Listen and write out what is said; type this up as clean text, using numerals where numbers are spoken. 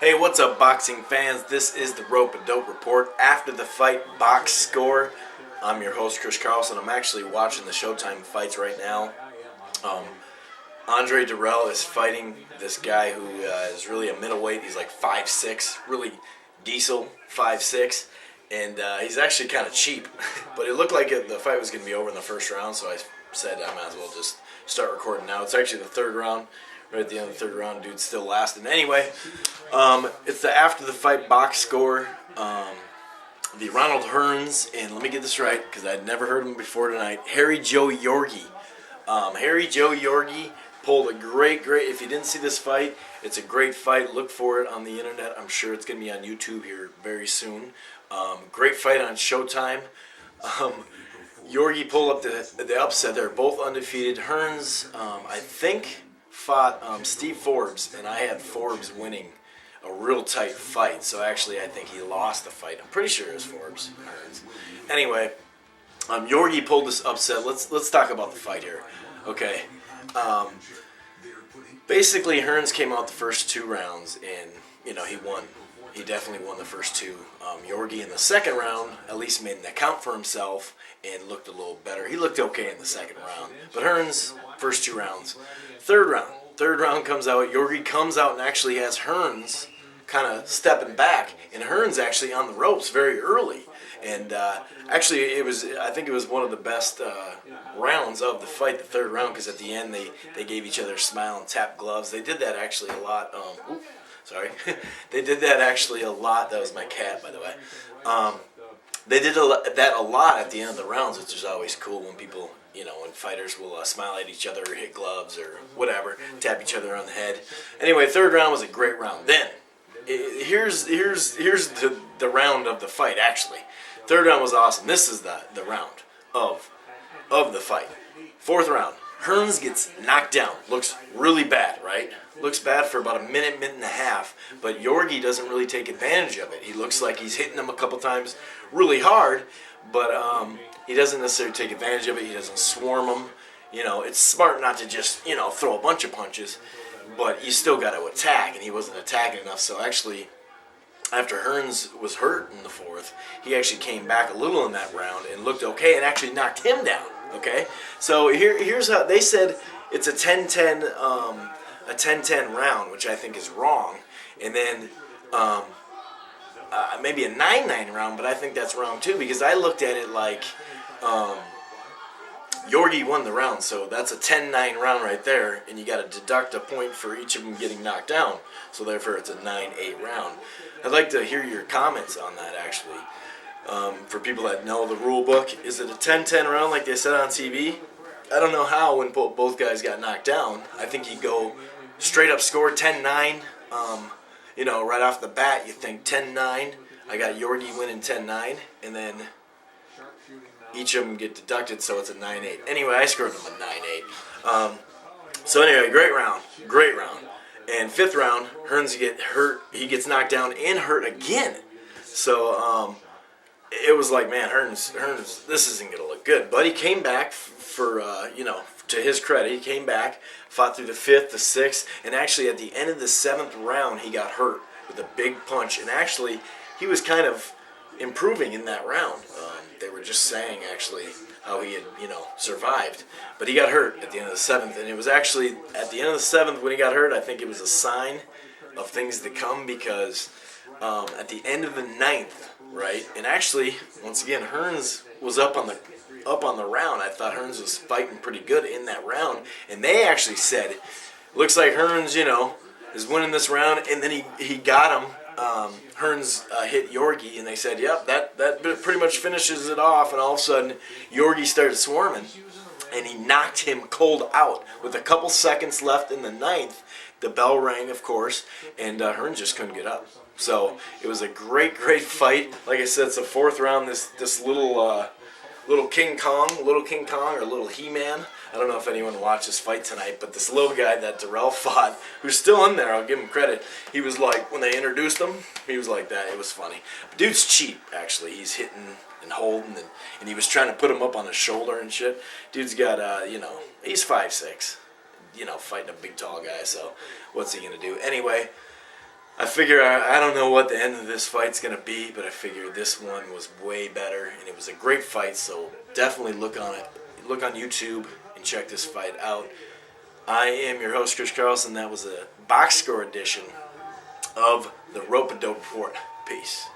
Hey, what's up, boxing fans? This is the Rope and Dope Report after the fight box score. I'm your host, Chris Carlson. I'm actually watching the Showtime fights right now. Andre Dirrell is fighting this guy who is really a middleweight. He's like 5'6", really diesel 5'6", and he's actually kind of cheap. But it looked like the fight was going to be over in the first round, so I said I might as well just start recording now. It's actually the third round. Right at the end of the third round, dude's still lasting. Anyway, it's the after the fight box score. The Ronald Hearns, and let me get this right because I'd never heard of him before tonight. Harry Joe Yorgey. Harry Joe Yorgey pulled a great. If you didn't see this fight, it's a great fight. Look for it on the internet. I'm sure it's going to be on YouTube here very soon. Great fight on Showtime. Yorgey pulled up the upset. They're both undefeated. Hearns, I think, fought Steve Forbes, and I had Forbes winning a real tight fight. So actually, I think he lost the fight. I'm pretty sure it was Forbes. Hearns. Anyway, Yorgey pulled this upset. Let's talk about the fight here. Okay. Basically, Hearns came out the first two rounds, and he won. He definitely won the first two. Yorgey in the second round at least made an account for himself and looked a little better. He looked okay in the second round. But Hearns, first two rounds. Third round comes out. Yorgey comes out and actually has Hearns kind of stepping back. And Hearns actually on the ropes very early. And actually, I think it was one of the best rounds of the fight, the third round, because at the end they gave each other a smile and tapped gloves. They did that actually a lot. Sorry. They did that actually a lot. That was my cat, by the way. They did that a lot at the end of the rounds, which is always cool when people, when fighters will smile at each other or hit gloves or whatever, tap each other on the head. Anyway, third round was a great round. Then, here's the round of the fight, actually. Third round was awesome. This is the round of the fight. Fourth round. Hearns gets knocked down. Looks really bad, right? Looks bad for about a minute and a half, but Yorgey doesn't really take advantage of it. He looks like he's hitting him a couple times really hard, but he doesn't necessarily take advantage of it. He doesn't swarm him. It's smart not to just, throw a bunch of punches, but you still got to attack, and he wasn't attacking enough. So actually, after Hearns was hurt in the fourth, he actually came back a little in that round and looked okay and actually knocked him down. Okay, so here's how they said it's a 10-10 round, which I think is wrong, and then maybe a 9-9 round, but I think that's wrong too because I looked at it like Yorgey won the round, so that's a 10-9 round right there, and you got to deduct a point for each of them getting knocked down, so therefore it's a 9-8 round. I'd like to hear your comments on that actually. For people that know the rule book, is it a 10-10 round like they said on TV? I don't know how when both guys got knocked down. I think you go straight up score 10-9. Right off the bat you think 10-9. I got Yorgey winning 10-9, and then each of them get deducted, so it's a 9-8. Anyway, I scored them a 9-8. So anyway, great round. And fifth round, Hearns get hurt. He gets knocked down and hurt again. So it was like, man, Hearns, this isn't going to look good. But he came back for, to his credit, he came back, fought through the fifth, the sixth, and actually at the end of the seventh round, he got hurt with a big punch. And actually, he was kind of improving in that round. They were just saying, actually, how he had, survived. But he got hurt at the end of the seventh. And it was actually at the end of the seventh when he got hurt, I think it was a sign of things to come because at the end of the ninth, right? And actually, once again, Hearns was up on the round. I thought Hearns was fighting pretty good in that round, and they actually said, looks like Hearns, is winning this round, and then he got him. Hearns hit Yorgey, and they said, yep, that pretty much finishes it off. And all of a sudden, Yorgey started swarming, and he knocked him cold out with a couple seconds left in the ninth. The bell rang, of course, and Hearns just couldn't get up. So it was a great fight. Like I said, it's the fourth round. This little King Kong or little He-Man. I don't know if anyone watched this fight tonight, but this little guy that Dirrell fought, who's still in there, I'll give him credit. He was like, when they introduced him, he was like that. It was funny. Dude's cheap, actually. He's hitting and holding, and he was trying to put him up on his shoulder and shit. Dude's got, he's 5'6", fighting a big tall guy, so what's he going to do? Anyway, I figure I don't know what the end of this fight's gonna be, but I figure this one was way better, and it was a great fight. So definitely look on YouTube and check this fight out. I am your host, Chris Carlson. That was a box score edition of the Rope-A-Dope Report. Peace.